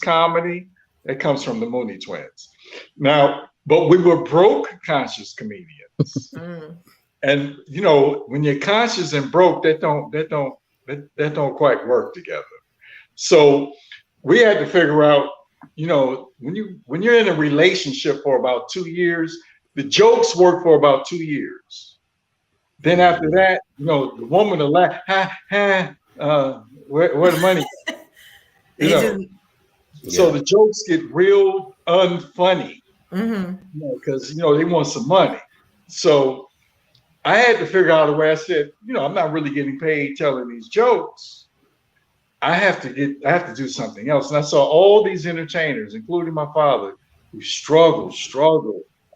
comedy, that comes from the Mooney twins. Now, but we were broke conscious comedians. Mm. And when you're conscious and broke, that don't quite work together. So we had to figure out, when you're in a relationship for about 2 years, the jokes work for about 2 years. Then after that, the woman will laugh, ha ha, where the money, you They know. just. So Yeah. the jokes get real unfunny, Mm-hmm. because they want some money. So I had to figure out a way. I said, I'm not really getting paid telling these jokes. I have to do something else. And I saw all these entertainers, including my father, who struggle,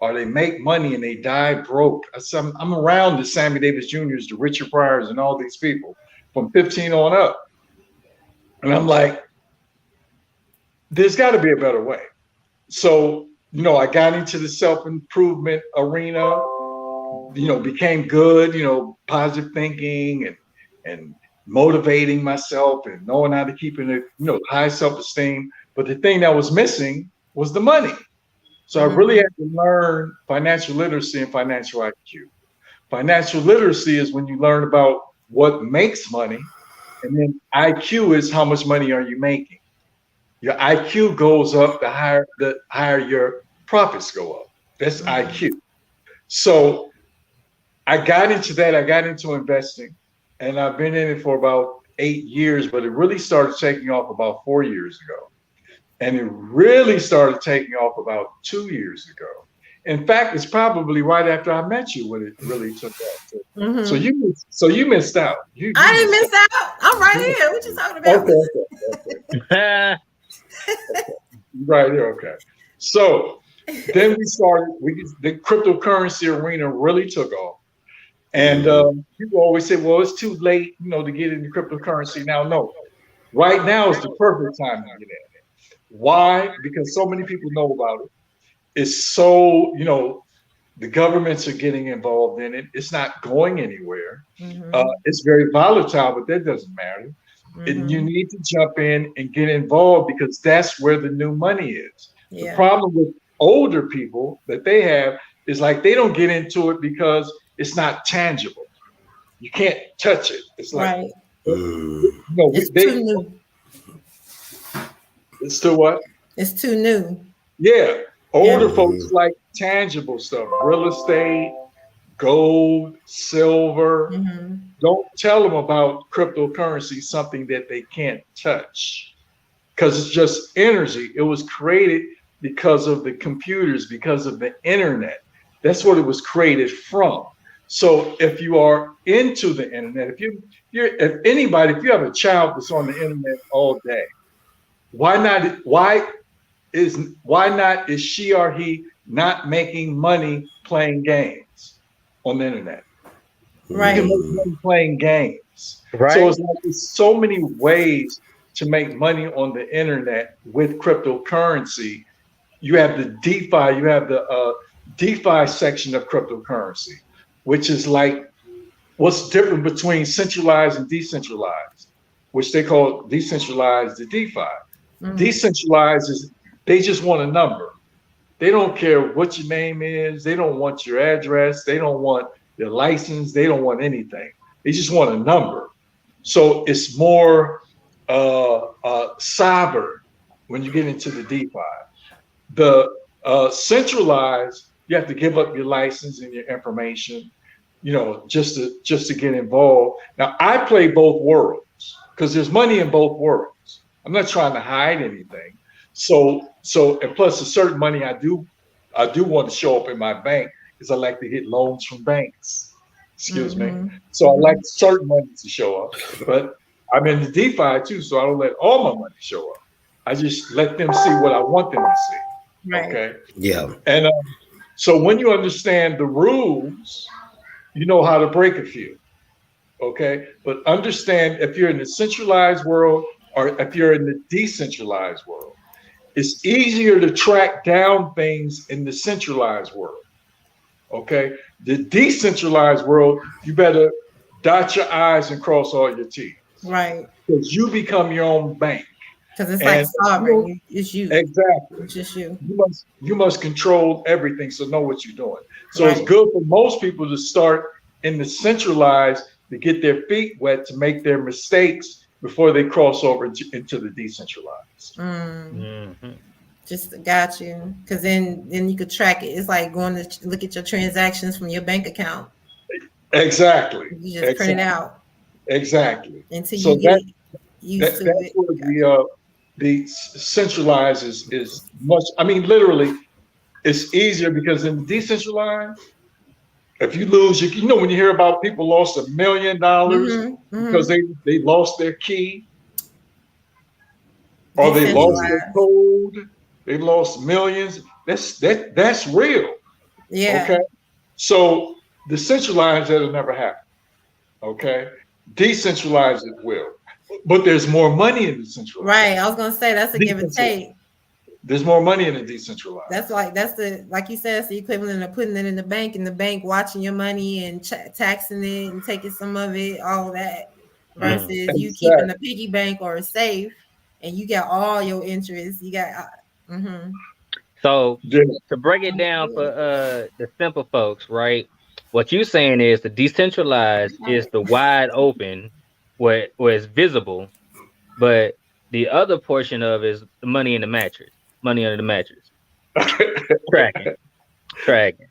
or they make money and they die broke. I said, I'm around the Sammy Davis Jr.'s, the Richard Pryors, and all these people from 15 on up. And I'm like, there's got to be a better way. So, I got into the self-improvement arena, became good, positive thinking and motivating myself and knowing how to keep in high self-esteem. But the thing that was missing was the money. So I really Mm-hmm. had to learn financial literacy and financial IQ. Financial literacy is when you learn about what makes money, and then IQ is how much money are you making. Your IQ goes up the higher your profits go up. That's Mm-hmm. IQ. So I got into that. I got into investing, and I've been in it for about 8 years, but it really started taking off about 4 years ago. And it really started taking off about 2 years ago. In fact, it's probably right after I met you when it really took off. So Mm-hmm. you missed out. You I didn't missed miss out. out. I'm right You here. What you talking about? Okay, okay, okay. Right there, okay. So then the cryptocurrency arena really took off. And people always say, well, it's too late, to get into cryptocurrency now. No, right now is the perfect time to get in. Why? Because so many people know about it. It's so, the governments are getting involved in it. It's not going anywhere. Mm-hmm. It's very volatile, but that doesn't matter. And you Mm-hmm. need to jump in and get involved because that's where the new money is. The Yeah. problem with older people that they have is like they don't get into it because it's not tangible. You can't touch it. It's like, Right. It's too they, new. it's still what? It's too new. Yeah. Yeah. Older folks like tangible stuff, real estate, gold, silver. Mm-hmm. Don't tell them about cryptocurrency, something that they can't touch, because it's just energy. It was created because of the computers, because of the internet. That's what it was created from. So if you are into the internet, if you have a child that's on the internet all day, why not? Why not is she or he not making money playing games on the internet? You can Right. make money playing games. So Right. it's like there's so many ways to make money on the internet with cryptocurrency. You have the DeFi, you have the DeFi section of cryptocurrency, which is like what's different between centralized and decentralized, which they call decentralized to DeFi. Mm-hmm. Decentralized is they just want a number. They don't care what your name is. They don't want your address. They don't want your license. They don't want anything. They just want a number. So it's more sovereign when you get into the DeFi. The centralized, you have to give up your license and your information, just to get involved. Now I play both worlds because there's money in both worlds. I'm not trying to hide anything. So and plus a certain money I do want to show up in my bank because I like to get loans from banks. Excuse me. Mm-hmm. So I like Mm-hmm. certain money to show up, but I'm in the DeFi too, so I don't let all my money show up. I just let them see what I want them to see. Right. Okay. Yeah. And so when you understand the rules, you know how to break a few. Okay. But understand if you're in the centralized world or if you're in the decentralized world, it's easier to track down things in the centralized world. Okay. The decentralized world, you better dot your I's and cross all your T's Right. because you become your own bank. Because it's like And sovereign. It's you. exactly. It's just you. You must control everything, so know what you're doing. So it's Right. good for most people to start in the centralized to get their feet wet to make their mistakes before they cross over into the decentralized. Just got you. Because then you could track it. It's like going to look at your transactions from your bank account. Exactly. You just print it out Exactly. until So you get used to that's it. where the centralized is much. I mean, literally, it's easier because in decentralized, if you lose, you know when you hear about people lost $1 million because they lost their key or they lost their Decentralized. code, they lost millions. That's real. Yeah. Okay, so decentralized that'll never happen. Okay, decentralized it will, but there's more money in decentralized. Right. I was gonna say that's a give and take. There's more money in the decentralized. That's the like you said, it's the equivalent of putting it in the bank, and the bank watching your money and taxing it and taking some of it, all that. Versus you keeping a piggy bank or a safe, and you got all your interest. You got. So to break it down for the simple folks, right? What you saying is the decentralized is the wide open, where it's visible, but the other portion of is the money in the mattress, money under the mattress. Tracking. Correct.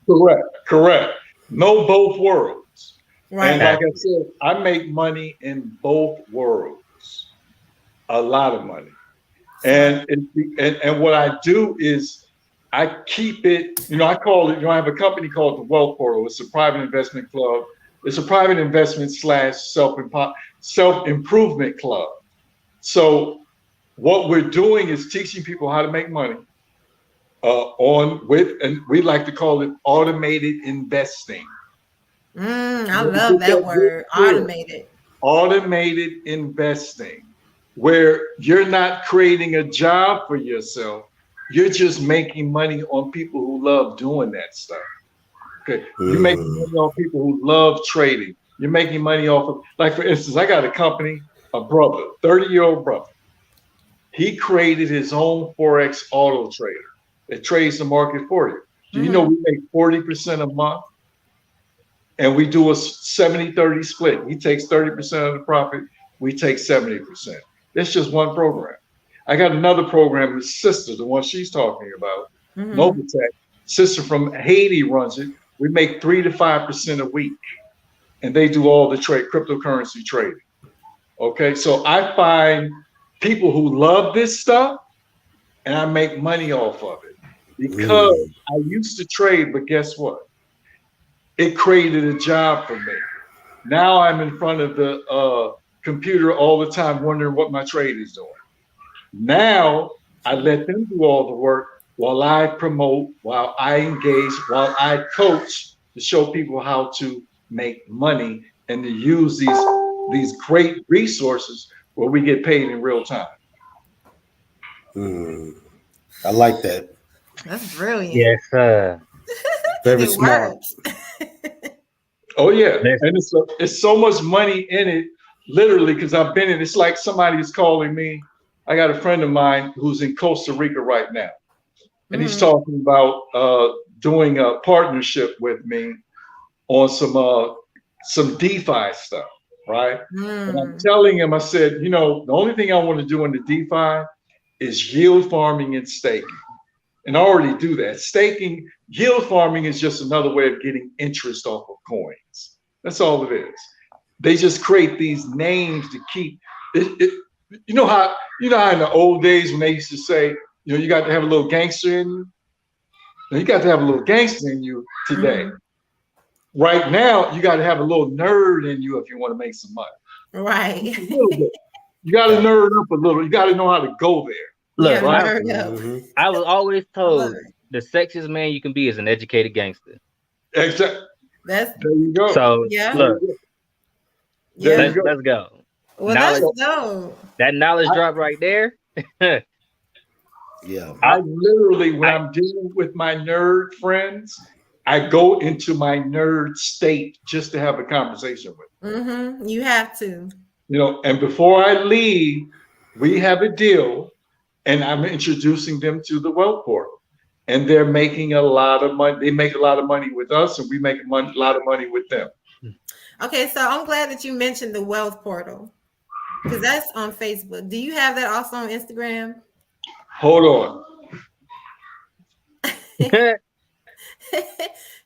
Know both worlds. Right. And like I said, I make money in both worlds. A lot of money. And what I do is I keep it, I call it, I have a company called the Wealth Portal. It's a private investment club. It's a private investment / self-improvement club. So what we're doing is teaching people how to make money and we like to call it automated investing. I love that word, automated. Automated investing, where you're not creating a job for yourself. You're just making money on people who love doing that stuff. Okay. You're making money on people who love trading. You're making money off of, like, for instance, I got a company, a brother, 30-year-old brother. He created his own Forex auto trader that trades the market for you. Do you know we make 40% a month? And we do a 70-30 split. He takes 30% of the profit. We take 70%. That's just one program. I got another program, his sister, the one she's talking about, Novatech. Sister from Haiti runs it. We make 3 to 5% a week. And they do all the cryptocurrency trading. Okay, so I find people who love this stuff and I make money off of it. Because I used to trade, but guess what? It created a job for me. Now I'm in front of the computer all the time wondering what my trade is doing. Now I let them do all the work while I promote, while I engage, while I coach to show people how to make money and to use these great resources where we get paid in real time. I like that. That's brilliant. Yes, sir. Very smart. Oh yeah, and it's so much money in it, literally, because I've been in. It's like somebody's calling me. I got a friend of mine who's in Costa Rica right now, and he's talking about doing a partnership with me on some DeFi stuff, right? And I'm telling him, I said, the only thing I want to do in the DeFi is yield farming and staking. And I already do that. Yield farming is just another way of getting interest off of coins. That's all it is. They just create these names to keep it. You know how in the old days when they used to say, you got to have a little gangster in you. Now, you got to have a little gangster in you today. Right now, you got to have a little nerd in you if you want to make some money. Right. You got to nerd up a little. You got to know how to go there. Look, I was always told the sexiest man you can be is an educated gangster. Exactly. There you go. So look, let's go. Well, knowledge, let's go. That knowledge drop right there. Yeah. I literally, when I'm dealing with my nerd friends, I go into my nerd state just to have a conversation with them. You have to. And before I leave, we have a deal, and I'm introducing them to the wealth portal. And they're making a lot of money. They make a lot of money with us, and we make a lot of money with them. Okay, so I'm glad that you mentioned the wealth portal, because that's on Facebook. Do you have that also on Instagram? Hold on.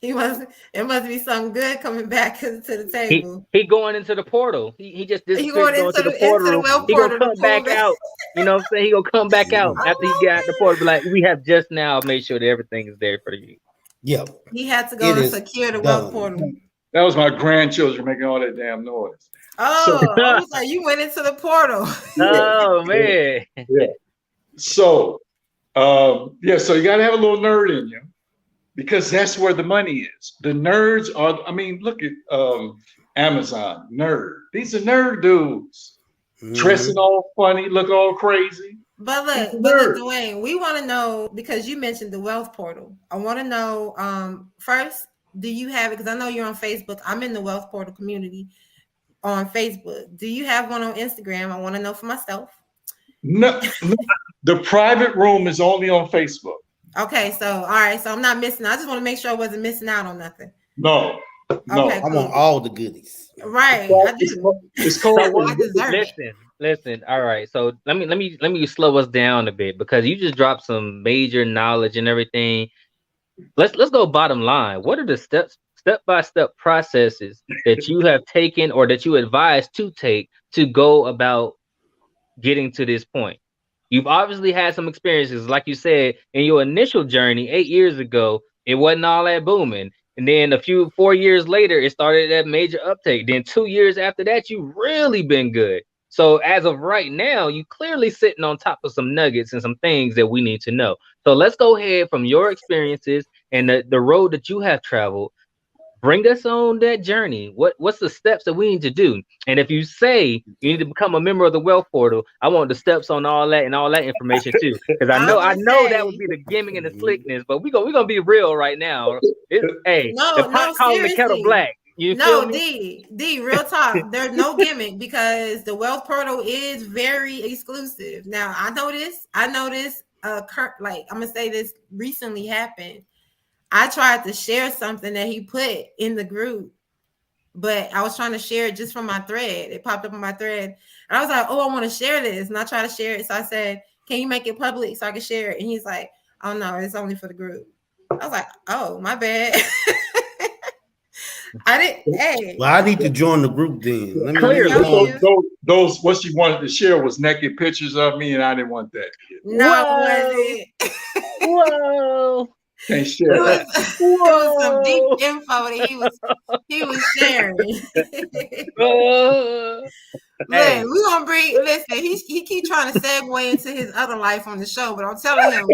It must be something good coming back to the table. He going into the portal. He just disappeared going into the portal. He gonna come back out. You know what I'm saying? He gonna come back out after he got out the portal. Be like, we have just now made sure that everything is there for you. Yep. He had to go and secure the wealth portal. That was my grandchildren making all that damn noise. Oh, so, I was like, you went into the portal. Oh man. Yeah. So yeah, so you gotta have a little nerd in you, because that's where the money is. The nerds are, I mean, look at Amazon, nerd. These are nerd dudes. Dressing all funny, look all crazy. But look, Dwayne, we want to know, because you mentioned the wealth portal. I want to know, first, do you have it? Because I know you're on Facebook. I'm in the wealth portal community on Facebook. Do you have one on Instagram? I want to know for myself. No, the private room is only on Facebook. Okay, so all right, so I'm not missing. I just want to make sure I wasn't missing out on nothing. No. Okay, I want all the goodies. Right, I do. It's called. Listen. All right, so let me slow us down a bit, because you just dropped some major knowledge and everything. Let's go bottom line. What are the step-by-step processes that you have taken or that you advise to take to go about getting to this point? You've obviously had some experiences, like you said, in your initial journey 8 years ago. It wasn't all that booming, and then 4 years later, it started that major uptake. Then 2 years after that, you've really been good. So as of right now, you clearly sitting on top of some nuggets and some things that we need to know. So let's go ahead from your experiences and the road that you have traveled. Bring us on that journey. What's the steps that we need to do? And if you say you need to become a member of the wealth portal, I want the steps on all that and all that information too. Because I know that would be the gimmick and the slickness, but we're gonna be real right now. The pot calling the kettle black. D, real talk. There's no gimmick, because the wealth portal is very exclusive. Now I noticed like, I'm gonna say this recently happened. I tried to share something that he put in the group, but I was trying to share it just from my thread. It popped up on my thread, and I was like, "Oh, I want to share this," and I tried to share it. So I said, "Can you make it public so I can share it?" And he's like, "Oh no, it's only for the group." I was like, "Oh, my bad." I didn't. Hey, well, I need to join the group then. Let me those what she wanted to share was naked pictures of me, and I didn't want that. No, Whoa. Can't share. It was some deep info that he was sharing. Look, we gonna bring. Listen, he keep trying to segue into his other life on the show, but I'm telling him,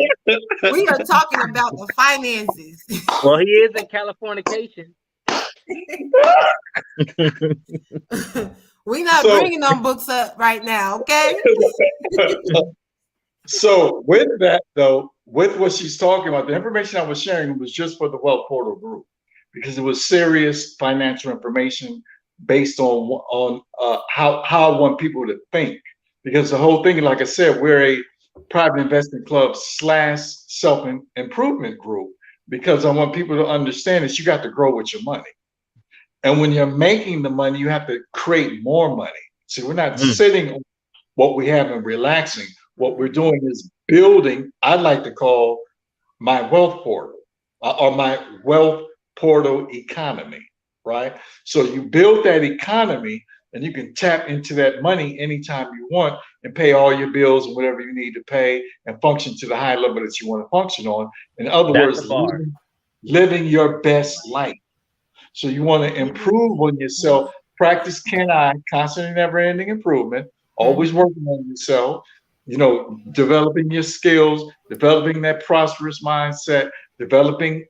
we are talking about the finances. Well, he is in Californication. We're not bringing them books up right now, okay? So with that, though, with what she's talking about, the information I was sharing was just for the Wealth Portal group, because it was serious financial information based on how I want people to think. Because the whole thing, like I said, we're a private investment club / self-improvement group, because I want people to understand that you got to grow with your money. And when you're making the money, you have to create more money. See, we're not sitting on what we have and relaxing. What we're doing is building, I'd like to call my wealth portal or my wealth portal economy, right? So you build that economy and you can tap into that money anytime you want and pay all your bills and whatever you need to pay and function to the high level that you want to function on. In other words, living your best life. So you want to improve on yourself, practice constantly never-ending improvement, always working on yourself, developing your skills, developing that prosperous mindset, developing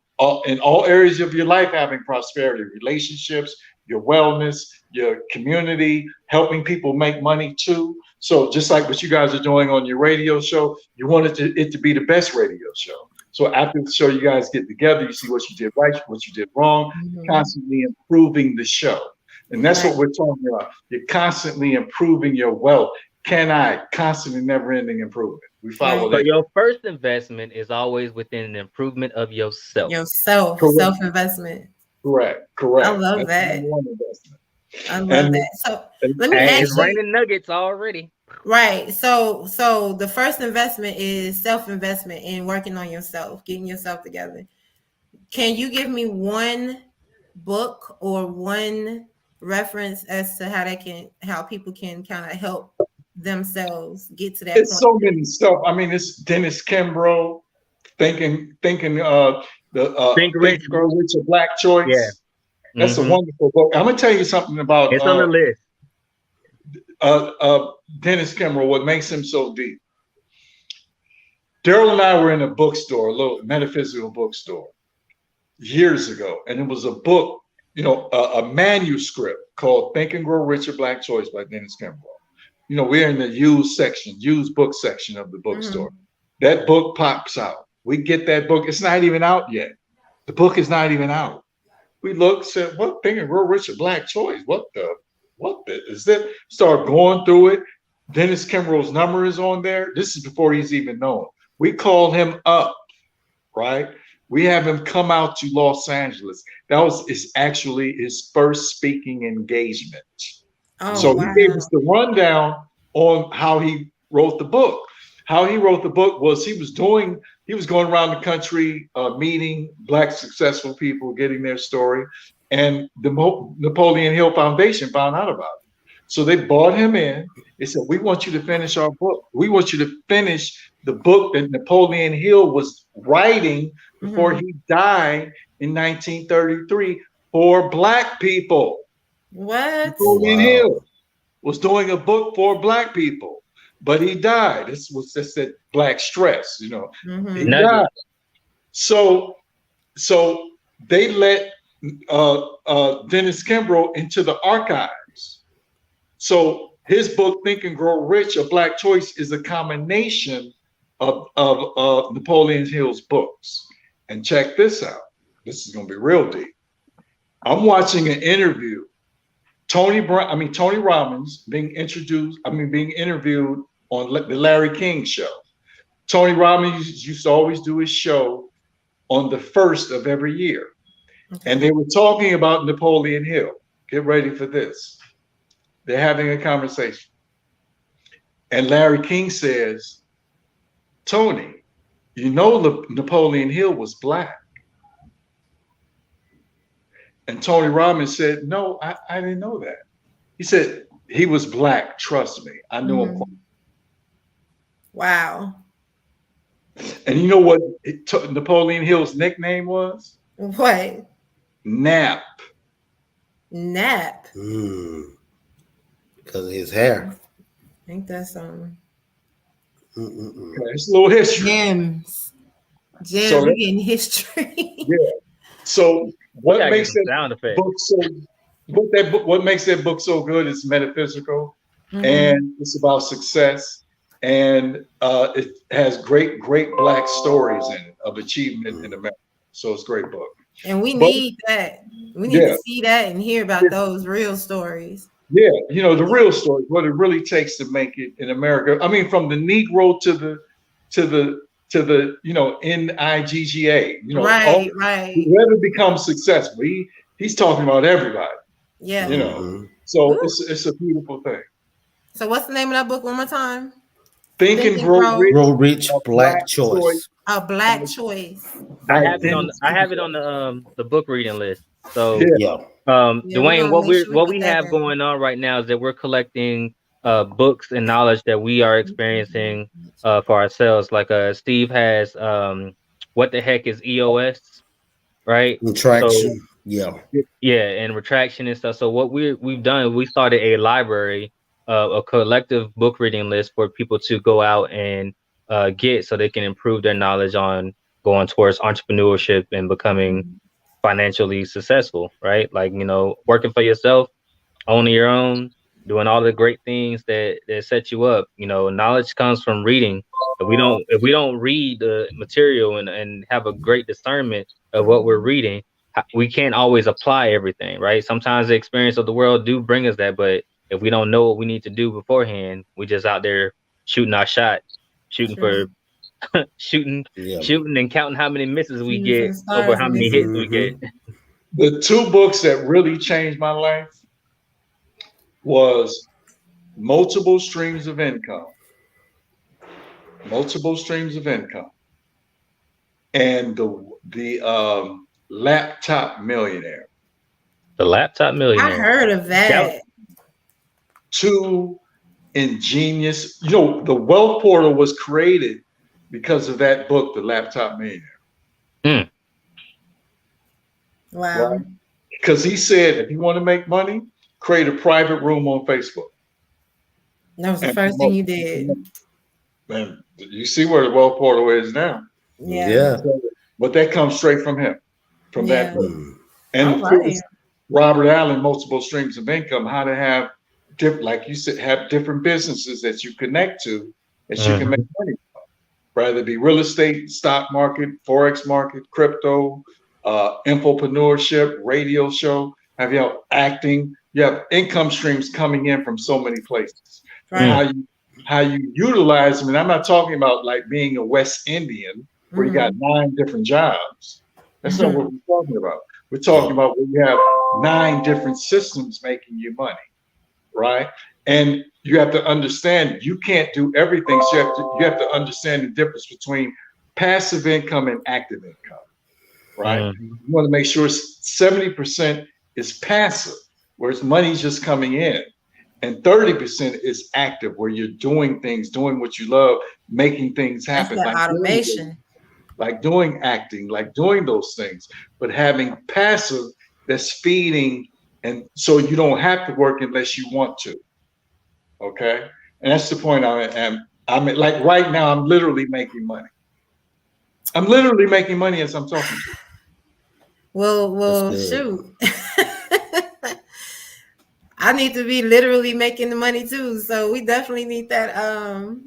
in all areas of your life, having prosperity, relationships, your wellness, your community, helping people make money too. So just like what you guys are doing on your radio show, you want it to be the best radio show. So after the show, you guys get together, you see what you did right, what you did wrong, constantly improving the show. And that's what we're talking about. You're constantly improving your wealth can I, constantly never-ending improvement. We follow So that. your first investment is always within an improvement of yourself. Self-investment. Correct. I love That's that. the number one investment. I love that. So let me Hey, ask it's you. raining nuggets already. Right. So the first investment is self-investment in working on yourself, getting yourself together. Can you give me one book or one reference as to how people can kind of help themselves get to that It's point? so many stuff. I mean, it's Dennis Kimbrough, thinking Think Rich, Grow Rich, a Black Choice. Yeah. That's a wonderful book. I'm gonna tell you something about it's on the list. Dennis Kimbrough, what makes him so deep. Daryl and I were in a bookstore, a little metaphysical bookstore, years ago, and it was a book, a manuscript called Think and Grow Rich, a Black Choice by Dennis Kimbrough. We're in the used book section of the bookstore. That book pops out. We get that book. It's not even out yet. The book is not even out. We looked, said, what? Think and Grow Rich, a Black Choice? What is that? Start going through it. Dennis Kimbrough's number is on there. This is before he's even known. We called him up, right? We have him come out to Los Angeles. That is actually his first speaking engagement. So he gave us the rundown on how he wrote the book. How he wrote the book was he was going around the country meeting Black successful people, getting their story, and the Napoleon Hill Foundation found out about it. So they brought him in. They said, we want you to finish our book. We want you to finish the book that Napoleon Hill was writing before he died in 1933 for Black people. What? Napoleon Hill was doing a book for Black people, but he died. This was just that Black stress, He died. So they let Dennis Kimbrough into the archives. So his book, Think and Grow Rich, a Black Choice, is a combination of Napoleon Hill's books. And check this out. This is going to be real deep. I'm watching an interview. Tony Robbins being interviewed on the Larry King show. Tony Robbins used to always do his show on the first of every year. Okay. And they were talking about Napoleon Hill. Get ready for this. They're having a conversation. And Larry King says, Tony, Napoleon Hill was Black. And Tony Robbins said, no, I didn't know that. He said, he was Black. Trust me. I knew him. Wow. And you know what Napoleon Hill's nickname was? What? Nap. Nap. Because of his hair. I think that's okay, it's a little history. Gems. So we're getting history. Yeah. So what makes that book what makes that book so good is metaphysical, and it's about success, and it has great Black stories in it of achievement in America. So it's a great book. And we need that. We need to see that and hear about those real stories. Yeah, the real stories, what it really takes to make it in America. I mean, from the Negro to the NIGGA, right. Whoever becomes successful, he's talking about everybody. Yeah. So it's a beautiful thing. So what's the name of that book one more time? Think and Grow Rich, Black Choice. A Black Choice. I have it on the book reading list. So Dwayne, what we have going on right now is that we're collecting books and knowledge that we are experiencing for ourselves. Like Steve has what the heck is EOS, right? Retraction. And retraction and stuff. So what we've done, we started a library, a collective book reading list for people to go out and get, so they can improve their knowledge on going towards entrepreneurship and becoming financially successful, right? Like, working for yourself, owning your own, doing all the great things that set you up. Knowledge comes from reading. If we don't read the material and have a great discernment of what we're reading, we can't always apply everything, right? Sometimes the experience of the world do bring us that, but if we don't know what we need to do beforehand, we just out there shooting our shot, shooting for shooting and counting how many misses we get over how many hits we get. The two books that really changed my life was Multiple Streams of Income. Multiple Streams of Income. And the Laptop Millionaire. The Laptop Millionaire. I heard of that. Two ingenious, the Wealth Portal was created because of that book, The Laptop Millionaire. Wow. Right? Because he said, if you want to make money, create a private room on Facebook. That was the first thing you did. And you see where the Wealth Portal is now. Yeah. But that comes straight from him, from that book. And of course, Robert Allen, Multiple Streams of Income, how to have, like you said, have different businesses that you connect to that you can make money from. Rather it be real estate, stock market, forex market, crypto, infopreneurship, radio show, acting. You have income streams coming in from so many places. Right. How you utilize them. And I'm not talking about like being a West Indian where you got 9 different jobs. That's not what we're talking about. We're talking about where you have 9 different systems making you money, right? And you have to understand you can't do everything. So you have to understand the difference between passive income and active income, right? You want to make sure 70% is passive, where it's money's just coming in. And 30% is active, where you're doing things, doing what you love, making things happen. That's like automation. Like doing acting, like doing those things, but having passive that's feeding, and so you don't have to work unless you want to. Okay, and that's the point I'm like right now. I'm literally making money. I'm literally making money as I'm talking to you. Well, shoot. I need to be literally making the money too. So we definitely need that.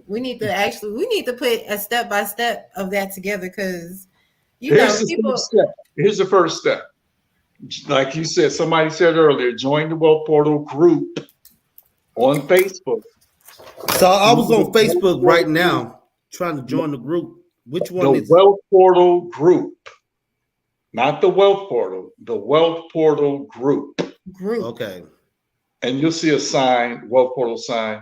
We need to put a step by step of that together, because Here's the first step. Like you said, somebody said earlier, join the Wealth Portal group on Facebook. So I was on Facebook right now trying to join the group. Which one is the Wealth Portal group? Not the Wealth Portal, the Wealth Portal group. Okay. And you'll see a sign, Wealth Portal sign.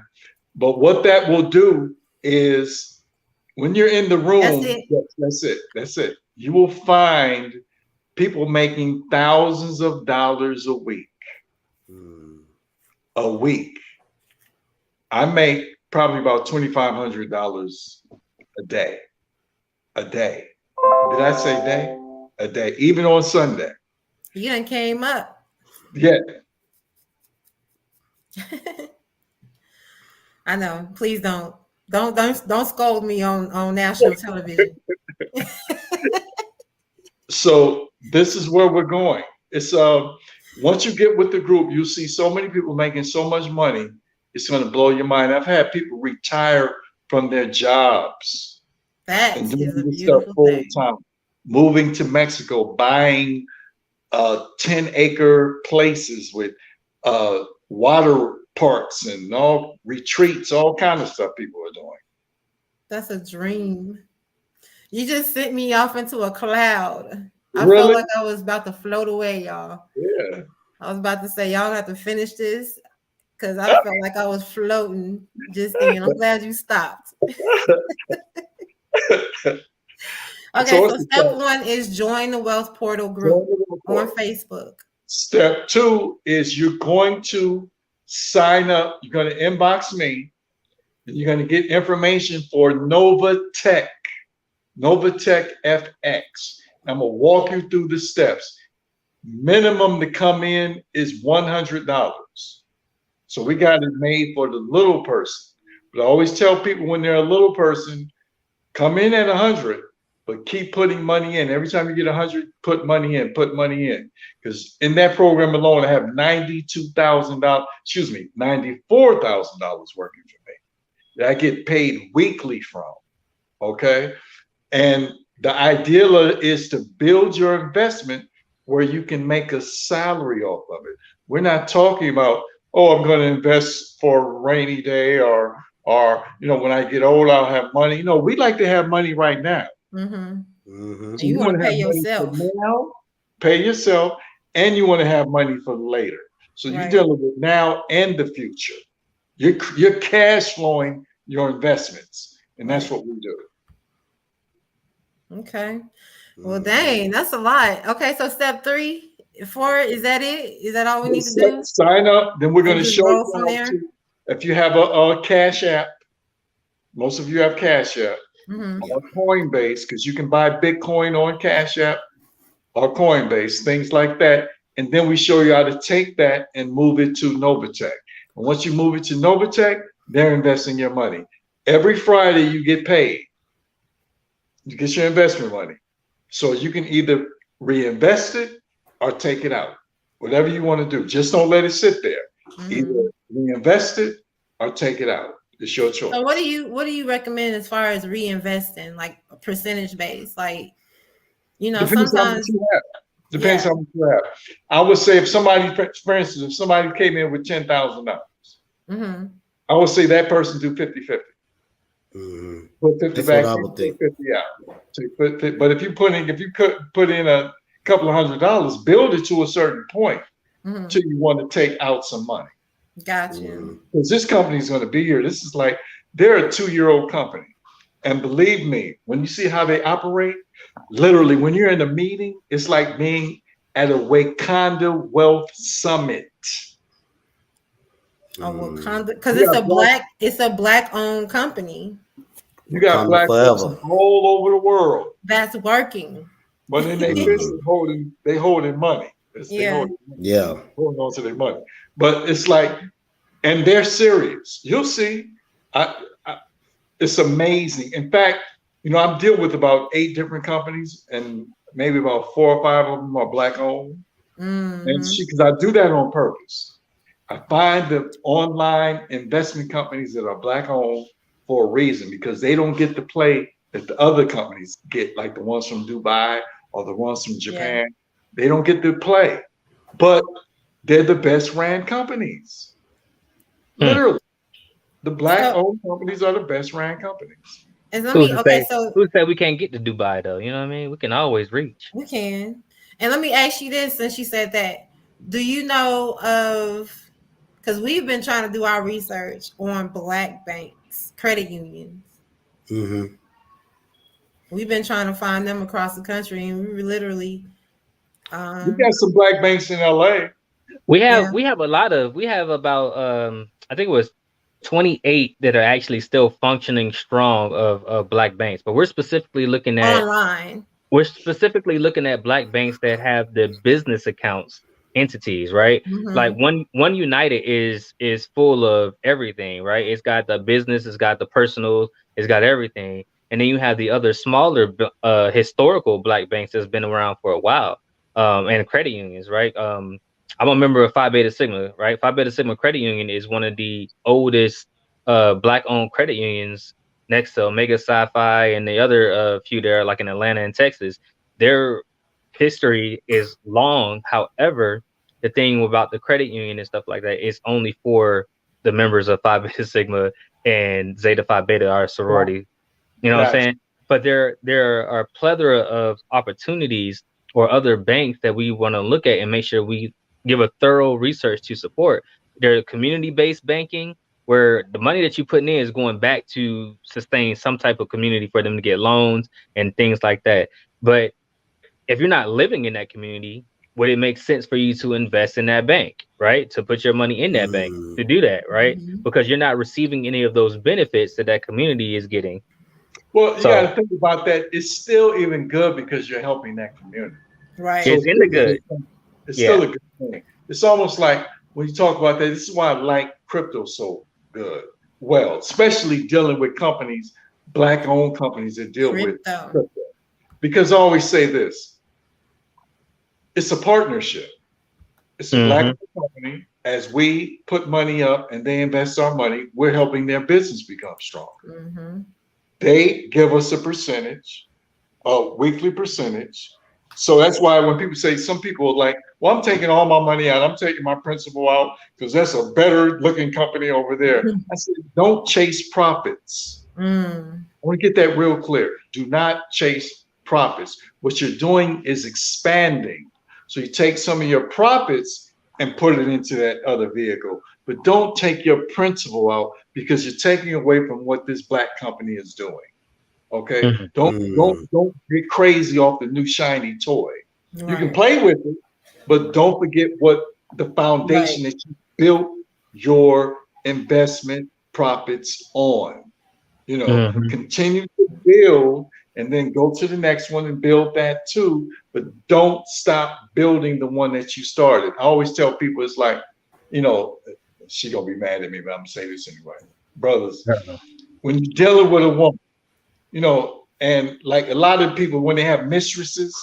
But what that will do is when you're in the room, that's it. You will find people making thousands of dollars a week. A week. I make probably about $2,500 a day. A day. Did I say day? A day. Even on Sunday. You done came up. Yeah. I know. Please don't scold me on national television. So this is where we're going. It's once you get with the group, you'll see so many people making so much money. It's going to blow your mind. I've had people retire from their jobs and doing this stuff full time, moving to Mexico, buying 10-acre places with water parks and all retreats, all kind of stuff people are doing. That's a dream. You just sent me off into a cloud. I Really? felt like I was about to float away, y'all. Yeah. I was about to say, y'all have to finish this, because I felt like I was floating just then. I'm glad you stopped. Okay, so step 1 is join the Wealth Portal group on Facebook. Step 2 is you're going to sign up. You're going to inbox me, and you're going to get information for Novatech FX. I'm going to walk you through the steps. Minimum to come in is $100. So we got it made for the little person. But I always tell people when they're a little person, come in at 100, but keep putting money in. Every time you get 100, put money in. Because in that program alone, I have $94,000 working for me that I get paid weekly from. Okay. And the ideal is to build your investment where you can make a salary off of it. We're not talking about oh, I'm going to invest for a rainy day, or when I get old, I'll have money. We like to have money right now. And So you want to have pay money for yourself. now, pay yourself, and you want to have money for later. So you're dealing with now and the future. You're cash flowing your investments, and that's what we do. Okay. Well, dang, that's a lot. Okay, so step 3, 4, is that it? Is that all we need to do? Sign up. Then we're going to show you from there. if you have a Cash App. Most of you have Cash App or Coinbase, because you can buy Bitcoin on Cash App or Coinbase, things like that. And then we show you how to take that and move it to Novatech. And once you move it to Novatech, they're investing your money. Every Friday you get paid. You get your investment money. So you can either reinvest it or take it out. Whatever you want to do. Just don't let it sit there. Either reinvest it or take it out. It's your choice. So what do you recommend as far as reinvesting, like a percentage base? Like, Depends sometimes how much you have. Depends how much you have. I would say if somebody, for instance, if somebody came in with $10,000, I would say that person do 50-50. Put 50 back, take 50 out. But if you put in a couple of $100, build it to a certain point till you want to take out some money. Gotcha. Because this company is going to be here. This is like, they're a 2-year-old company. And believe me, when you see how they operate, literally, when you're in a meeting, it's like being at a Wakanda Wealth Summit. Oh, Wakanda, because it's a black-owned company. You got black folks all over the world. That's working. But then they holding money. Holding on to their money. But it's like, and they're serious. You'll see. It's amazing. In fact, I'm dealing with about 8 different companies, and maybe about 4 or 5 of them are black owned. And because I do that on purpose. I find the online investment companies that are black owned for a reason, because they don't get the play that the other companies get, like the ones from Dubai or the ones from Japan. They don't get the play, but they're the best ran companies. Literally, the black owned companies are the best ran companies. Who said we can't get to Dubai though? You know what I mean? We can always reach. We can. And let me ask you this, since she said that, do you know of, because we've been trying to do our research on black banks, credit unions. We've been trying to find them across the country, and we literally we got some black banks in LA. We have about I think it was 28 that are actually still functioning strong of black banks, but we're specifically looking at online. We're specifically looking at black banks that have the business accounts entities, right? Like One United is full of everything, right? It's got the business, it's got the personal, it's got everything. And then you have the other smaller historical black banks that's been around for a while, and credit unions, right? I'm a member of Phi Beta Sigma, right? Phi Beta Sigma Credit Union is one of the oldest black-owned credit unions next to Omega Sci-Fi and the other few there, like in Atlanta and Texas. Their history is long. However, the thing about the credit union and stuff like that is only for the members of Phi Beta Sigma and Zeta Phi Beta, our sorority. You know what I'm saying? But there are a plethora of opportunities or other banks that we want to look at and make sure we give a thorough research to support. There's community-based banking, where the money that you're putting in is going back to sustain some type of community for them to get loans and things like that. But if you're not living in that community, would it make sense for you to invest in that bank, right? To put your money in that bank, to do that, right? Because you're not receiving any of those benefits that community is getting. Well, you got to think about that. It's still even good because you're helping that community. Right. So it's in the good. It's still a good thing. It's almost like when you talk about that, this is why I like crypto so good. Well, especially dealing with companies, black-owned companies that deal with crypto. Because I always say this, it's a partnership. It's a black company. As we put money up and they invest our money, we're helping their business become stronger. They give us a percentage, a weekly percentage, So that's why when people say, some people are like, well, I'm taking all my money out, I'm taking my principal out because that's a better looking company over there. I said, don't chase profits. I want to get that real clear. Do not chase profits. What you're doing is expanding. So you take some of your profits and put it into that other vehicle, but don't take your principal out because you're taking away from what this black company is doing. Okay, don't get crazy off the new shiny toy. Right. You can play with it, but don't forget what the foundation that you built your investment profits on. You know, continue to build and then go to the next one and build that too. But don't stop building the one that you started. I always tell people, it's like, you know, she gonna be mad at me, but I'm gonna say this anyway. Brothers, when you're dealing with a woman, you know, and like a lot of people, when they have mistresses,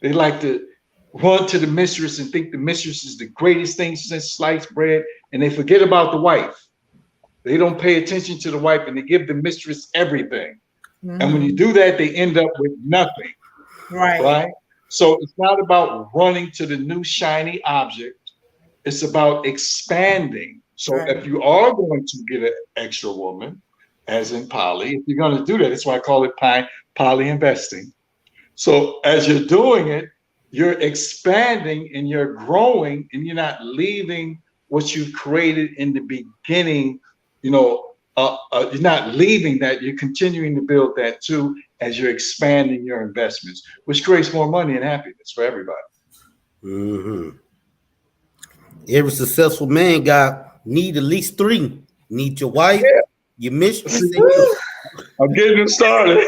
they like to run to the mistress and think the mistress is the greatest thing since sliced bread, and they forget about the wife. They don't pay attention to the wife, and they give the mistress everything. And when you do that, they end up with nothing. Right? So it's not about running to the new shiny object. It's about expanding. So if you are going to get an extra woman, as in poly, if you're going to do that, that's why I call it poly investing. So as you're doing it, you're expanding and you're growing, and you're not leaving what you created in the beginning. You know, you're not leaving that. You're continuing to build that too as you're expanding your investments, which creates more money and happiness for everybody. Every successful man need at least 3. Need your wife, your mistress. I'm getting it started.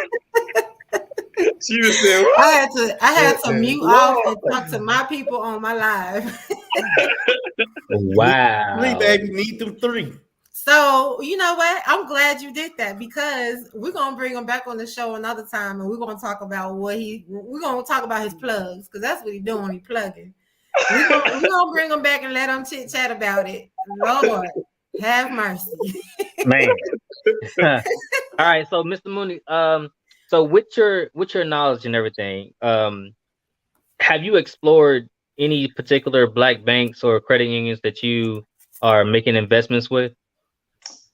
She was saying, I had to mute off and talk to my people on my live. Wow. 3, baby, need them 3. So you know what? I'm glad you did that, because we're gonna bring him back on the show another time, and we're gonna talk about we're gonna talk about his plugs, because that's what he's doing. He's plugging. We're gonna bring him back and let him chit chat about it. Lord, have mercy, man. All right, so Mr. Mooney, so with your knowledge and everything, have you explored any particular black banks or credit unions that you are making investments with?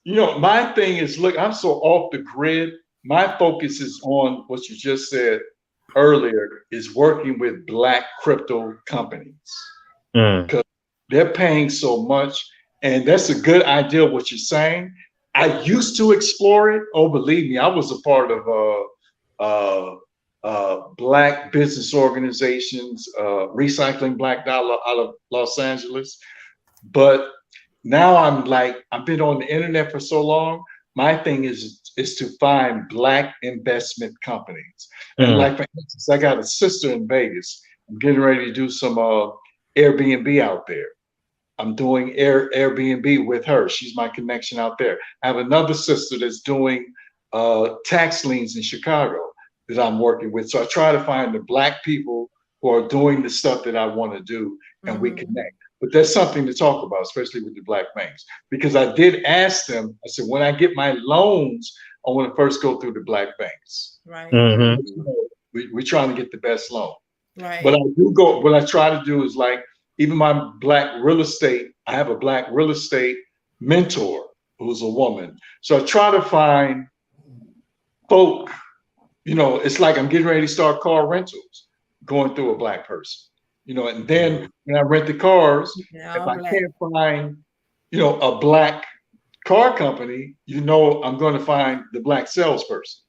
You know, my thing is, look, I'm so off the grid. My focus is on what you just said earlier, is working with black crypto companies, because they're paying so much. And that's a good idea, what you're saying. I used to explore it. Oh, believe me, I was a part of black business organizations, Recycling Black Dollar out of Los Angeles. But now I've been on the internet for so long. My thing is to find black investment companies. And like, for instance, I got a sister in Vegas. I'm getting ready to do some Airbnb out there. I'm doing Airbnb with her. She's my connection out there. I have another sister that's doing tax liens in Chicago that I'm working with. So I try to find the black people who are doing the stuff that I want to do, and we connect. But that's something to talk about, especially with the black banks, because I did ask them, I said, when I get my loans, I want to first go through the black banks. Right. We're trying to get the best loan. Right. But what I try to do is, like, even my black real estate, I have a black real estate mentor who's a woman. So I try to find folk, you know, it's like I'm getting ready to start car rentals, going through a black person. You know, and then when I rent the cars, if I can't find, you know, a black car company, you know, I'm going to find the black salesperson.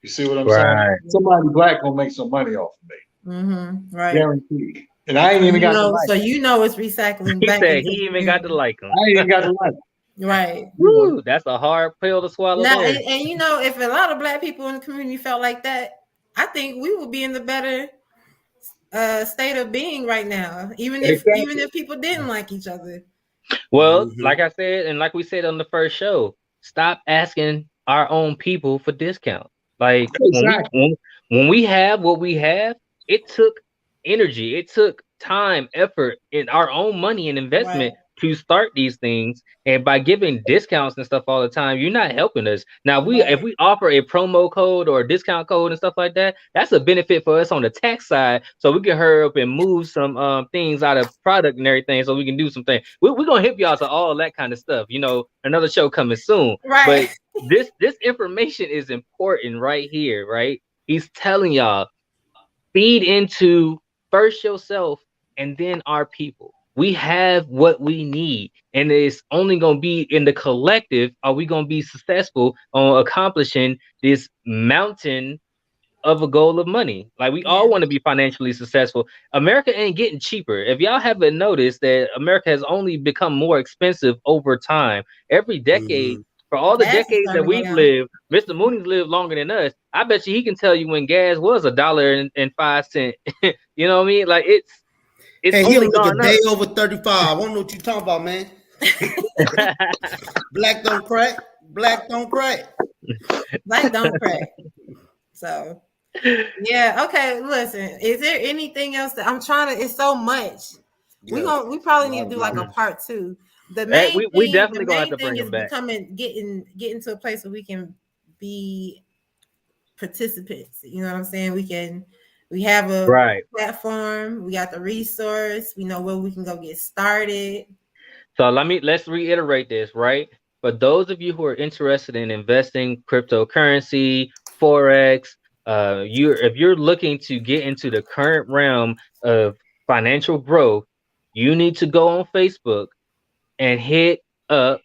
You see what I'm saying? Somebody black gonna make some money off of me. Right. Guaranteed. And I ain't even got the like. So you know it's recycling. He said he even got to like them. I ain't even got to like them. Right. Woo, that's a hard pill to swallow. Now, and you know, if a lot of black people in the community felt like that, I think we would be in the better state of being right now, even if people didn't like each other. Well, like I said, and like we said on the first show, stop asking our own people for discounts. Like when we have what we have, it took energy, it took time, effort, and our own money and investment to start these things. And by giving discounts and stuff all the time, you're not helping us. Now, if we offer a promo code or a discount code and stuff like that, that's a benefit for us on the tax side. So we can hurry up and move some things out of product and everything, so we can do some things. We're gonna hip y'all to all that kind of stuff. You know, another show coming soon. Right. But this information is important right here, right? He's telling y'all, feed into first yourself and then our people. We have what we need, and it's only going to be in the collective are we going to be successful on accomplishing this mountain of a goal of money. Like, we all want to be financially successful. America ain't getting cheaper. If y'all haven't noticed that America has only become more expensive over time, every decade. For all the decades that we've lived, Mr. Mooney's lived longer than us. I bet you he can tell you when gas was $1.05. You know what I mean? Like, it's hey, only he'll gone look a up. day over 35. I want to know what you're talking about, man. Black don't crack. Black don't crack. Black don't crack. So, yeah. Okay. Listen, is there anything else that I'm trying to? It's so much. Yeah. We probably need to do like a part 2. The main we definitely gonna have to bring is him back. Getting to a place where we can be participants. You know what I'm saying? We have a platform, we got the resource, we know where we can go get started. So let's reiterate this, right? For those of you who are interested in investing cryptocurrency, Forex, if you're looking to get into the current realm of financial growth, you need to go on Facebook and hit up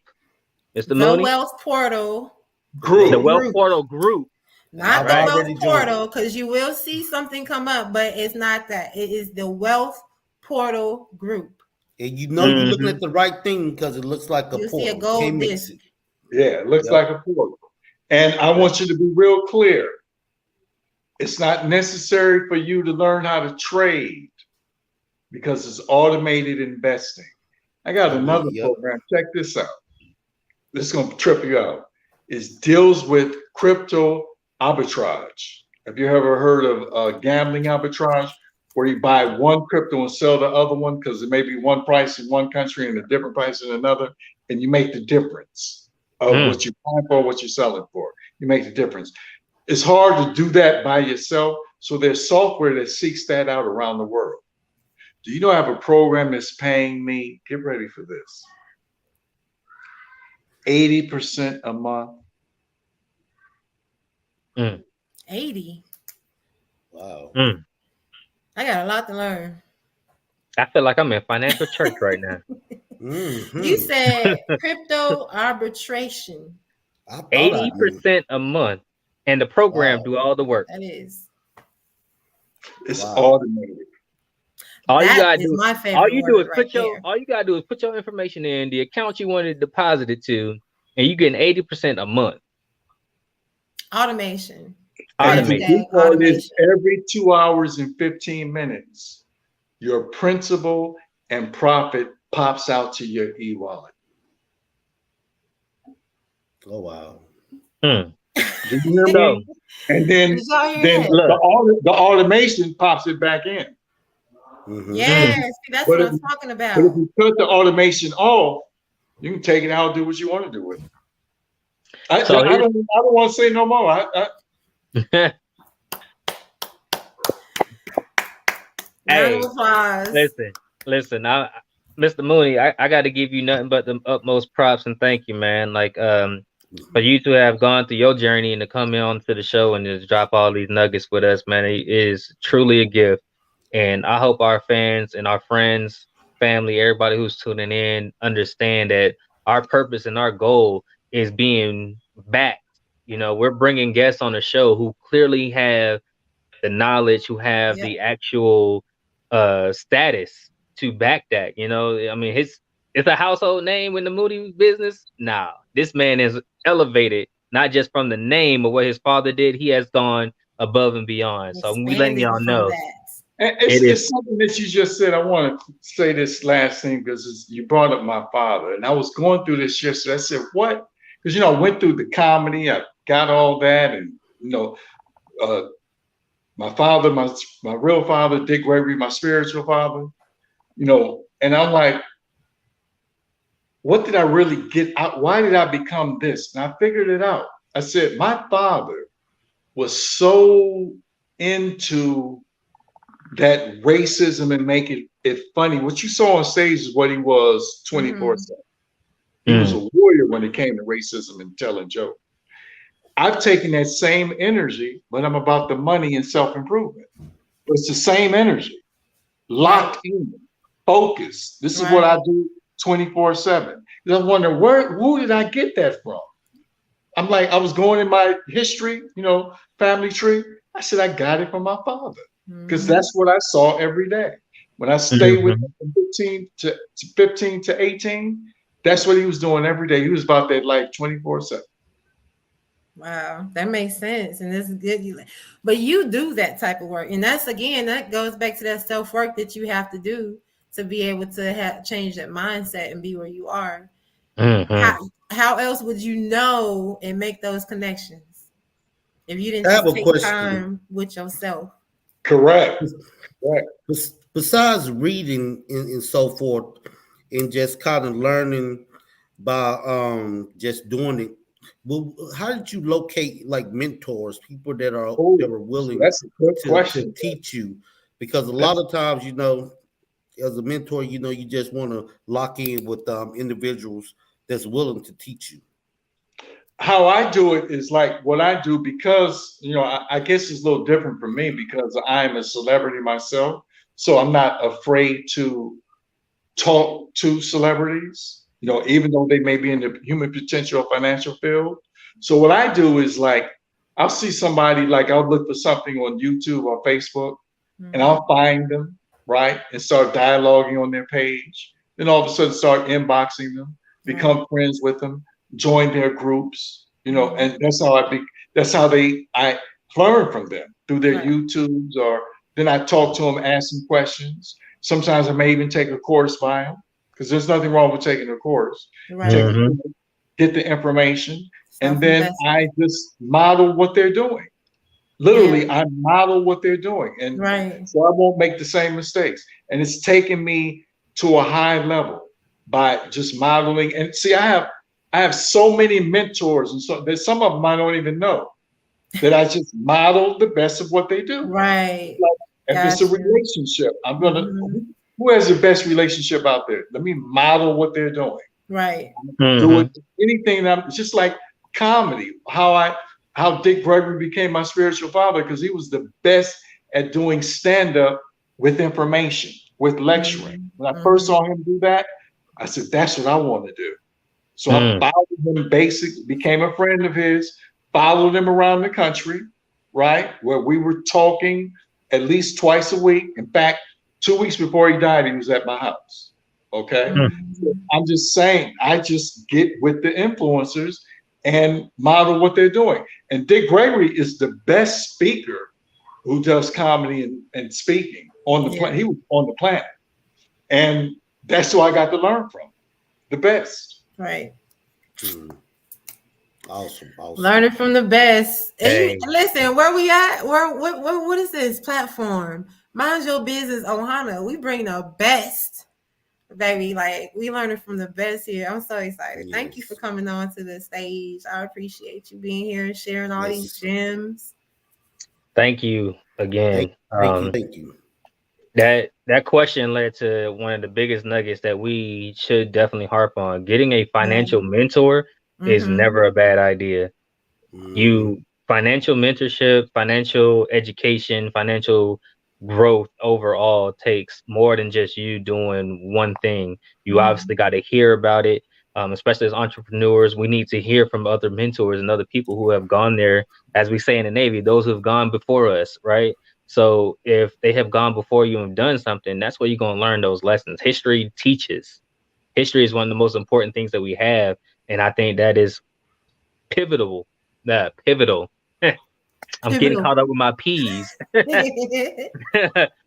Mr. Mooney. The Wealth Portal Group. The Wealth Portal Group. Not the Wealth Portal, because you will see something come up, but it's not that. It is the Wealth Portal Group. And you know you're looking at the right thing because it looks like a portal. See a gold disc. Yeah, it looks like a portal. And I want you to be real clear. It's not necessary for you to learn how to trade because it's automated investing. I got another program. Check this out. This is going to trip you out. It deals with crypto arbitrage. Have you ever heard of gambling arbitrage, where you buy one crypto and sell the other one because it may be one price in one country and a different price in another, and you make the difference of what you're buying for, what you're selling for. You make the difference. It's hard to do that by yourself, so there's software that seeks that out around the world. Do you know I have a program that's paying me, get ready for this, 80% a month? 80. Wow. I got a lot to learn. I feel like I'm in financial church right now. You said crypto arbitration. 80% a month, and the program do all the work. That is. It's automated. All you gotta do, all you gotta do is put your information in the account you want to deposit it to, and you get 80% a month. Automation. Automation. Every 2 hours and 15 minutes, your principal and profit pops out to your e-wallet. Oh wow. Did you hear me? And then the automation pops it back in. Yes, that's what I'm talking about. But if you cut the automation off, you can take it out and do what you want to do with it. I don't want to say no more. Hey, listen. Mr. Mooney, I got to give you nothing but the utmost props and thank you, man. Like, for you to have gone through your journey and to come on to the show and just drop all these nuggets with us, man, it is truly a gift. And I hope our fans and our friends, family, everybody who's tuning in understand that our purpose and our goal is being backed. You know, we're bringing guests on the show who clearly have the knowledge, who have the actual status to back that. You know, I mean, it's a household name in the Moody business. Nah, this man is elevated, not just from the name of what his father did. He has gone above and beyond. So we letting y'all know. It's something that you just said. I want to say this last thing because you brought up my father, and I was going through this yesterday. I said, "What?" Because I went through the comedy, I got all that, and my father, my real father, Dick Gregory, my spiritual father, and I'm like, what did I really get out? Why did I become this? And I figured it out. I said, my father was so into that racism and making it funny. What you saw on stage is what he was 24/7. He was a warrior when it came to racism and telling jokes. I've taken that same energy, but I'm about the money and self-improvement. It's the same energy, locked in, focused. This is what I do 24/7. I wonder who did I get that from? I'm like, I was going in my history, family tree. I said, I got it from my father because that's what I saw every day. When I stayed with him from 15 to 18, that's what he was doing every day. He was about that life 24/7. Wow, that makes sense, and this is good. But you do that type of work, and that goes back to that self work that you have to do to be able to change that mindset and be where you are. How else would you know and make those connections if you didn't just take time with yourself? Correct. Right. Besides reading and so forth, and just kind of learning by just doing it, well, how did you locate like mentors, people that are willing to teach you? Because a lot of times, as a mentor, you just want to lock in with individuals that's willing to teach you. How I do it is like what I do because, I guess it's a little different for me because I'm a celebrity myself. So I'm not afraid to talk to celebrities, even though they may be in the human potential or financial field. So what I do is like, I'll see somebody, like I'll look for something on YouTube or Facebook and I'll find them, right? And start dialoguing on their page. Then all of a sudden start inboxing them, become friends with them, join their groups, and that's how I learn from them through their YouTubes, or then I talk to them, ask them questions. Sometimes I may even take a course by them because there's nothing wrong with taking a course. Get the information, and then I just model what they're doing. Literally, I model what they're doing, and so I won't make the same mistakes. And it's taken me to a high level by just modeling. And see, I have so many mentors, and so there's some of them I don't even know that I just model the best of what they do. Right. Like, if it's a relationship, I'm gonna. Who has the best relationship out there? Let me model what they're doing. Right. Do it. Anything it's just like comedy. How Dick Gregory became my spiritual father, because he was the best at doing stand-up with information, with lecturing. When I first saw him do that, I said, that's what I want to do. So I followed him, became a friend of his, followed him around the country, right? Where we were talking at least twice a week. In fact, 2 weeks before he died, he was at my house. Okay. So I'm just saying, I just get with the influencers and model what they're doing. And Dick Gregory is the best speaker who does comedy and speaking on the planet. He was on the planet. And that's who I got to learn from. The best. Right. Awesome. Learning from the best. And listen, where we at? What is this platform? Mind Your Business Ohana. We bring the best, baby. Like, we learning from the best here. I'm so excited. Yes. Thank you for coming on to the stage. I appreciate you being here and sharing all these gems. Thank you again. Thank you. That question led to one of the biggest nuggets that we should definitely harp on. Getting a financial mentor is never a bad idea. Financial mentorship, financial education, financial growth overall takes more than just you doing one thing. You obviously got to hear about it, especially as entrepreneurs. We need to hear from other mentors and other people who have gone there, as we say in the Navy, those who have gone before us, right? So if they have gone before you and done something, that's where you're going to learn those lessons. History teaches. History is one of the most important things that we have, and I think that is pivotal. Pivotal. I'm getting caught up with my P's.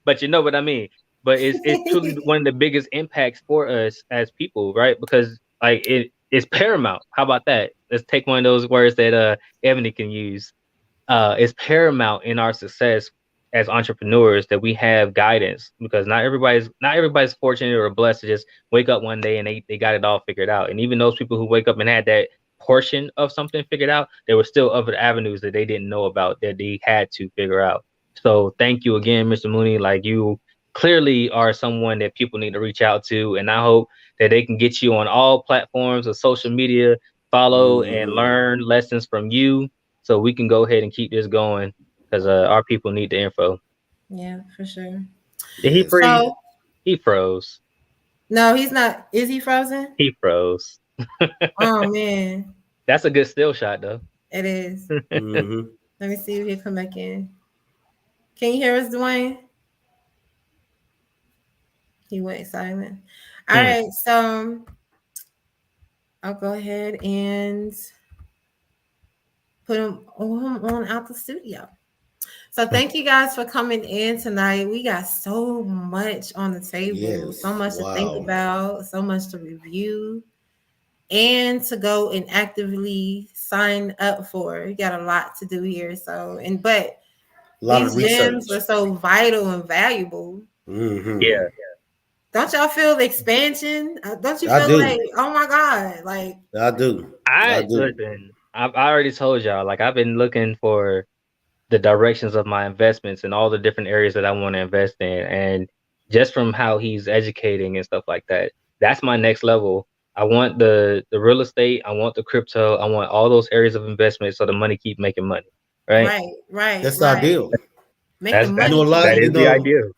But you know what I mean. But it's truly one of the biggest impacts for us as people, right? Because like it's paramount. How about that? Let's take one of those words that Ebony can use. It's paramount in our success as entrepreneurs that we have guidance, because not everybody's fortunate or blessed to just wake up one day and they got it all figured out. And even those people who wake up and had that portion of something figured out, there were still other avenues that they didn't know about that they had to figure out. So thank you again, Mr. Mooney. Like, you clearly are someone that people need to reach out to, and I hope that they can get you on all platforms of social media, follow and learn lessons from you, so we can go ahead and keep this going, because our people need the info. Yeah, for sure. Did he freeze? So, he froze. No, he's not. Is he frozen? He froze. Oh man, that's a good still shot though. It is. Let me see if he'll come back in. Can you hear us, Dwayne? He went silent. All right, so I'll go ahead and put him on out the studio. So thank you guys for coming in tonight. We got so much on the table, so much to think about, so much to review, and to go and actively sign up for. We got a lot to do here. So, but these gems are so vital and valuable. Yeah. Don't y'all feel the expansion? Don't you feel like, oh my God, like I do. Listen, I already told y'all, like, I've been looking for the directions of my investments and all the different areas that I want to invest in. And just from how he's educating and stuff like that, that's my next level. I want the real estate, I want the crypto, I want all those areas of investment so the money keep making money. Right. That's the ideal. That is the ideal.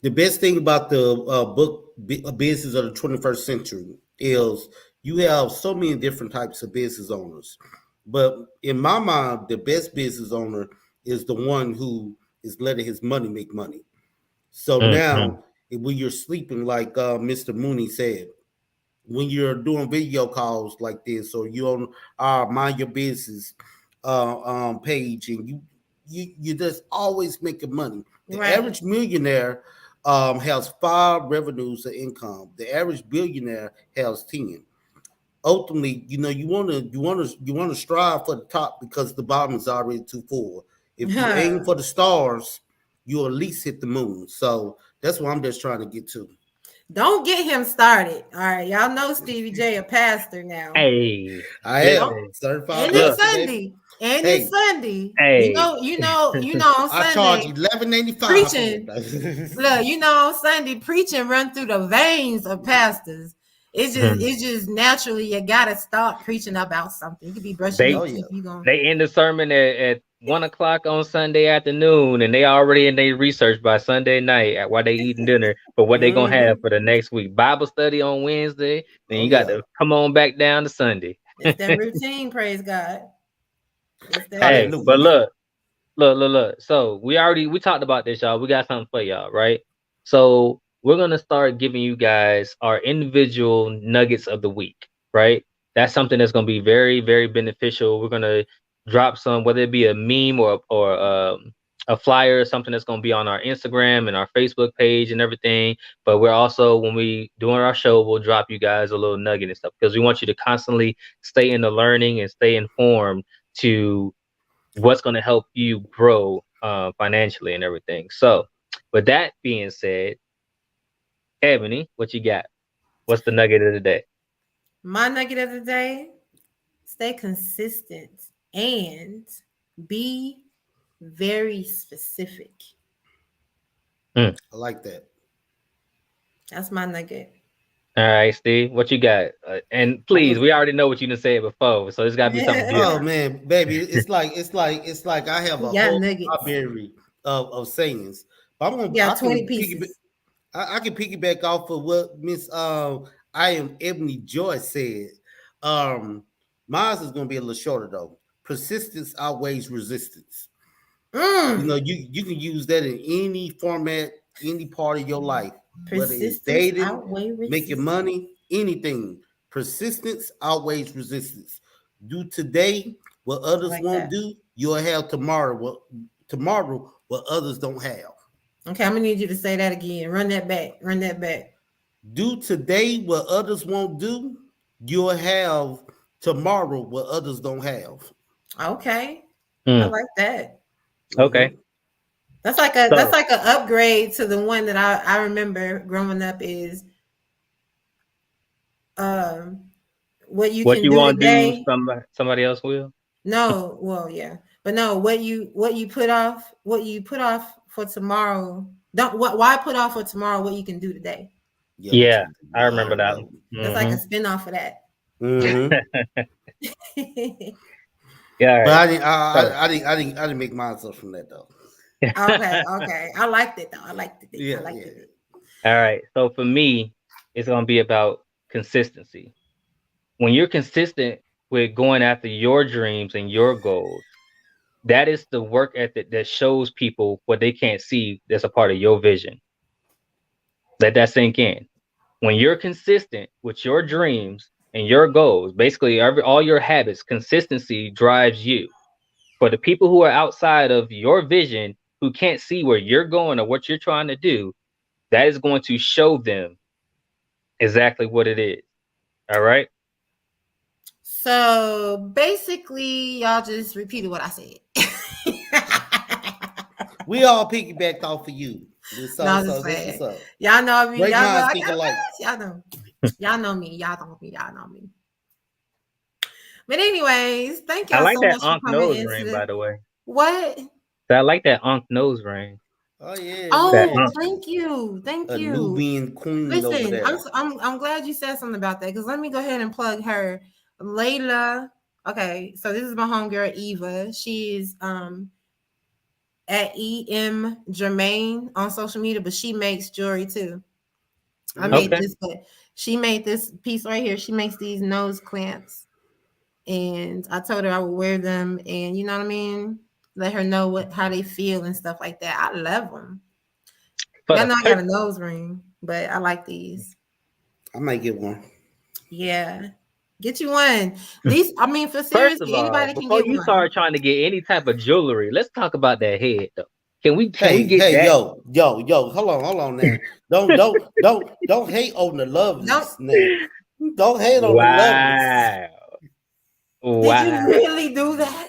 The best thing about the book Business of the 21st Century is you have so many different types of business owners. But in my mind, the best business owner is the one who is letting his money make money. So now, when you're sleeping, like Mr. Mooney said, when you're doing video calls like this, or you're on our Mind Your Business page, and you just always making money. The average millionaire has 5 revenues of income. The average billionaire has 10. Ultimately, you want to strive for the top, because the bottom is already too full. If you aim for the stars, you'll at least hit the moon. So that's what I'm just trying to get to. Don't get him started. All right, y'all know Stevie J a pastor now. Hey, I am certified. And it's Sunday. And it's Sunday. Hey. You know on Sunday. I charge $11.85 preaching. Look, on Sunday preaching run through the veins of pastors. It's just naturally you gotta start preaching about something. You could be brushing your teeth. They end the sermon at 1:00 on Sunday afternoon, and they already in their research by Sunday night while they eating dinner for what they gonna have for the next week. Bible study on Wednesday, then you got to come on back down to Sunday. It's that routine, praise God. Hey, but look. So we talked about this, y'all. We got something for y'all, right? So we're gonna start giving you guys our individual nuggets of the week, right? That's something that's gonna be very, very beneficial. We're gonna drop some, whether it be a meme or a flyer or something that's gonna be on our Instagram and our Facebook page and everything. But we're also, when we doing our show, we'll drop you guys a little nugget and stuff, because we want you to constantly stay in the learning and stay informed to what's going to help you grow financially and everything. So with that being said, Ebony, what you got? What's the nugget of the day? My nugget of the day: stay consistent and be very specific. I like that. That's my nugget. All right, Steve, what you got? And please, we already know what you done said before, so it's got to be something different. Oh man, baby, it's like I have a whole library of sayings. But I'm gonna 20 pieces. I can piggyback off of what Miss I Am Ebony Joy said. Mine is gonna be a little shorter though. Persistence outweighs resistance. You can use that in any format, any part of your life. Whether it's dating, making money, anything. Persistence outweighs resistance. Do today what others won't do, you'll have tomorrow what others don't have. Okay, I'm gonna need you to say that again. Run that back. Do today what others won't do, you'll have tomorrow what others don't have. Okay. I like that. Okay. That's like an upgrade to the one that I remember growing up is what you can do want to today. do, somebody else will. No, well, yeah, but no, what you put off for tomorrow. Why put off for tomorrow what you can do today? Yeah, I remember that one. That's like a spin-off of that. Yeah, but I didn't make myself from that though. Okay. I liked it though. I liked it. Yeah, I liked it. All right. So for me, it's gonna be about consistency. When you're consistent with going after your dreams and your goals, that is the work ethic that shows people what they can't see that's a part of your vision. Let that sink in. When you're consistent with your dreams and your goals, basically all your habits, consistency drives you. For the people who are outside of your vision, who can't see where you're going or what you're trying to do, that is going to show them exactly what it is. All right. So basically, y'all just repeated what I said. We all piggybacked off of you. So what's up. Y'all know me. Y'all know me. Y'all know me. But anyways, thank y'all so much for coming nose ring, by the way. What? I like that Ankh nose ring. Oh yeah. Oh, thank you. A Nubian queen. Listen, over there. I'm glad you said something about that because let me go ahead and plug her. Layla. Okay, so this is my homegirl Eva. She's at EM Germain on social media, but she makes jewelry too. I made this, but she made this piece right here. She makes these nose clamps, and I told her I would wear them, and you know what I mean. Let her know how they feel and stuff like that. I love them. Y'all know I got a nose ring, but I like these. I might get one. Yeah. Get you one. At least, I mean, for seriously, anybody can get one. Before you start trying to get any type of jewelry, let's talk about that head though. Can we get that? Yo, hold on now. Don't hate on the loveliness. Don't hate on the loveliness. Did you really do that?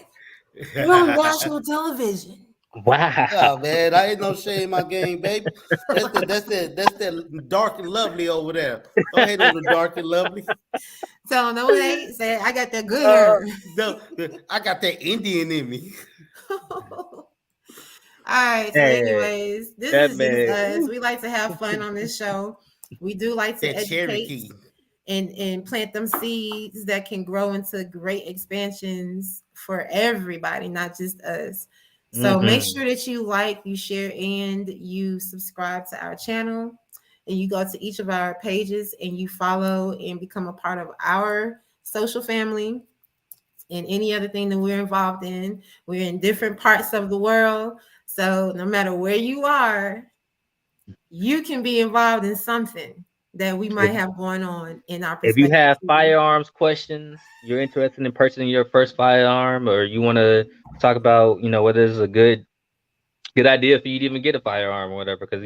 You're on national television. Wow. Oh man, I ain't no shame in my game, baby. That's that dark and lovely over there. Don't hate on the dark and lovely. So no hate. Say I got that good hair. No, I got that Indian in me. All right. So, anyways, this is just us. We like to have fun on this show. We do like to educate and plant them seeds that can grow into great expansions for everybody, not just us. So make sure that you like, you share, and you subscribe to our channel. And you go to each of our pages and you follow and become a part of our social family and any other thing that we're involved in. We're in different parts of the world. So no matter where you are, you can be involved in something that we might have going on in our perspective. If you have firearms questions, you're interested in purchasing your first firearm, or you want to talk about, whether it's a good idea for you to even get a firearm or whatever, because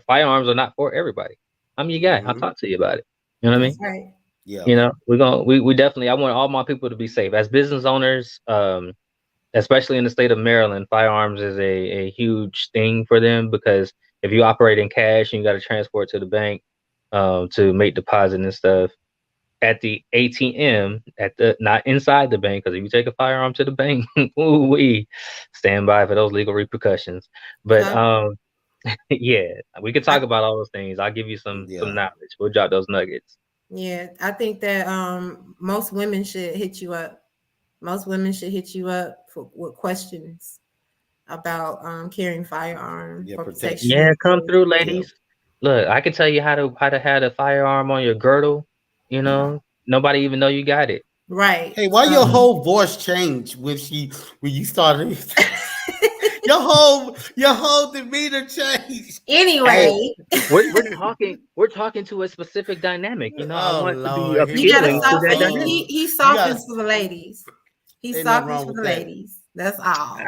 firearms are not for everybody. I'm your guy. I'll talk to you about it. You know what I mean? Right. Yeah. We definitely, I want all my people to be safe as business owners, especially in the state of Maryland. Firearms is a huge thing for them, because if you operate in cash and you got to transport to the bank to make deposit and stuff at the ATM, not inside the bank, because if you take a firearm to the bank, we stand by for those legal repercussions. But yeah, we could talk about all those things. I'll give you some knowledge. We'll drop those nuggets. Yeah, I think that most women should hit you up. Most women should hit you up with questions about carrying firearm for protection. Yeah, come through, ladies. Look, I can tell you how to have a firearm on your girdle. Nobody even know you got it. Right. Hey, why your whole voice changed when you started? your whole demeanor changed. Anyway, we're talking to a specific dynamic. I want to be you appealing gotta to that dynamic. He softens for the ladies. He softens for the ladies. That's all.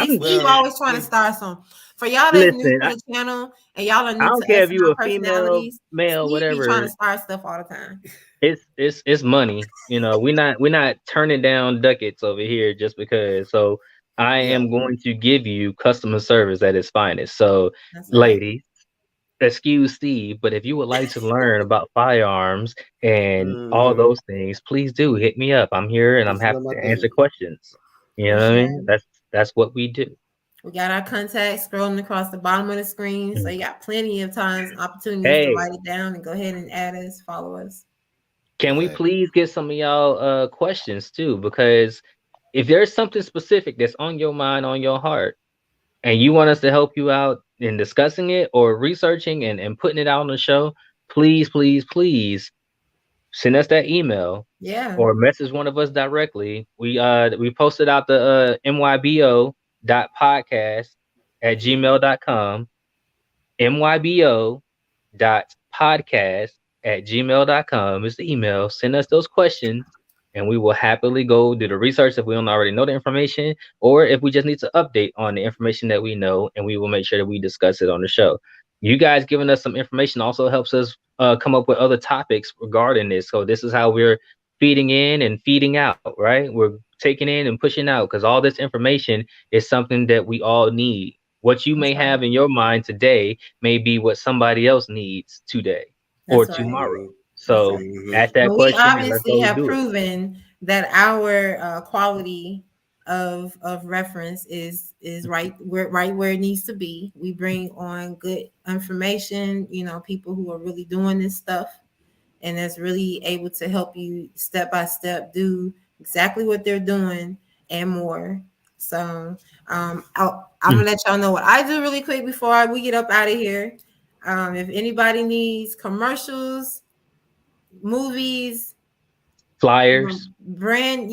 He's always trying to start some. For y'all that's new to the channel and y'all are new to us, I don't care if you a female, male, whatever. He trying to start stuff all the time. It's money. We're not turning down ducats over here just because. So I am going to give you customer service at its finest. So, That's right. ladies, excuse Steve, but if you would like to learn about firearms and all those things, please do hit me up. I'm here and I'm happy to answer questions. You know what I mean? That's what we do. We got our contacts scrolling across the bottom of the screen, so you got plenty of times, opportunities to write it down and go ahead and add us, follow us. Can we please get some of y'all questions too? Because if there's something specific that's on your mind, on your heart, and you want us to help you out in discussing it or researching and putting it out on the show, please, please, please send us that email. Yeah. Or message one of us directly. We posted out the mybo.podcast@gmail.com. mybo.podcast@gmail.com is the email. Send us those questions and we will happily go do the research if we don't already know the information, or if we just need to update on the information that we know, and we will make sure that we discuss it on the show. You guys giving us some information also helps us come up with other topics regarding this. So this is how we're feeding in and feeding out, right? We're taking in and pushing out, because all this information is something that we all need. What you may have in your mind today may be what somebody else needs today or tomorrow. So ask that question. We obviously have proven that our quality of reference is right where it needs to be. We bring on good information, people who are really doing this stuff, and that's really able to help you step by step do exactly what they're doing and more. So I'm gonna let y'all know what I do really quick before we get up out of here. If anybody needs commercials, movies, flyers, brand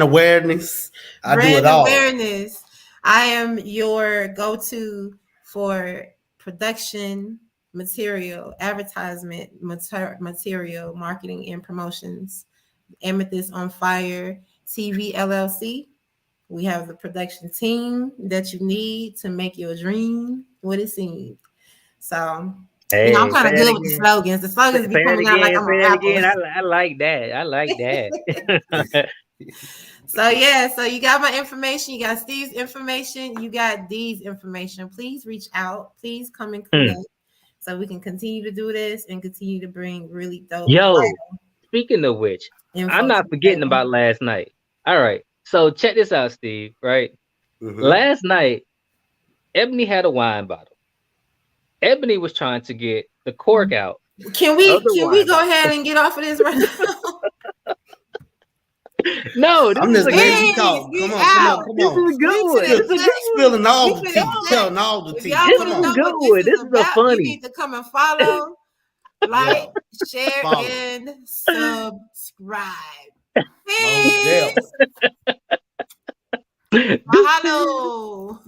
awareness, I do it all. I am your go-to for production material, advertisement material, marketing and promotions. Amethyst on Fire TV LLC. We have the production team that you need to make your dream what it seems. So I'm kind of good with the slogans. The slogans be coming out like I'm a rapper. I like that. I like that. So you got my information. You got Steve's information. You got Dee's information. Please reach out. Please come and connect so we can continue to do this and continue to bring really dope. Speaking of which, I'm not forgetting about last night. All right. So check this out, Steve, right? Last night, Ebony had a wine bottle. Ebony was trying to get the cork out. Can we go ahead and get off of this right now? No, I'm just lazy talk. Come on. This is a good one. This is spilling all the tea, telling all the tea. This is a good one. This is a funny. You need to come and follow, like, share, and subscribe. Mahalo.